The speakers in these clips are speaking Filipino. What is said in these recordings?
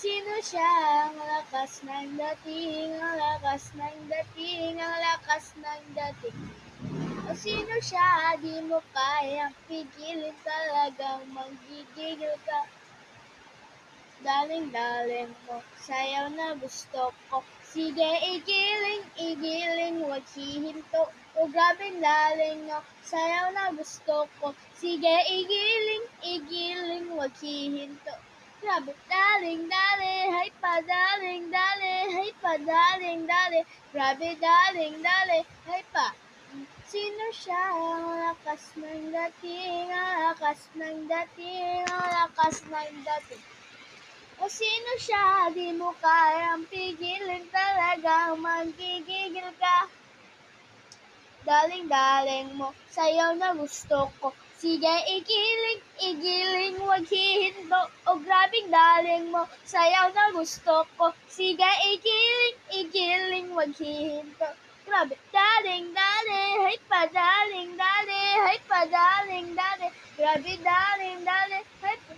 Sino siya? Ang lakas ng dating, ang lakas ng dating, ang lakas ng dating. O sino siya? Di mo kayang pigilin, talagang manggigigil ka. Daling-daling mo, sayaw na gusto ko. Sige, igiling, igiling, wag hihinto. O grabing daling mo, sayaw na gusto ko. Sige, igiling, igiling, wag hihinto. Grabe, daling-dali, hay pa, daling-dali, hay pa, daling-dali. Grabe, daling-dali, hay pa. Sino siya? Ang lakas ng dating, ang lakas ng dating, ang lakas ng dating. O sino siya? Di mo kayang pigilin, talagang manggigigil ka. Daling-daling mo, sayaw na gusto ko. Sige, igiling, igiling, wag hihinto. O grabing daling mo, sayaw na gusto ko. Sige, igiling, igiling, wag hihinto. Grabe, daling-dali, hay pa, daling-dali, hay pa, daling-dali. Grabe, daling-dali, hay pa.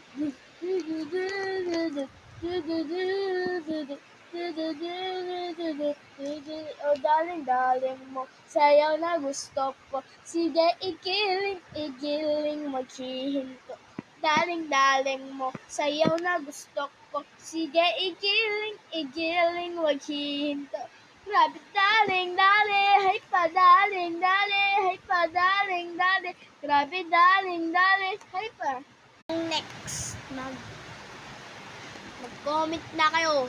O daling-daling mo, sayaw na gusto ko. Sige, igiling, igiling, maghihinto. Daling-daling mo, sayaw na gusto ko. Sige, igiling, igiling, maghihinto. Grabe, daling-dali, hay pa, daling-dali, hay pa, daling-dali. Grabe, daling-dali, hay pa. Next, mag-comment na kayo.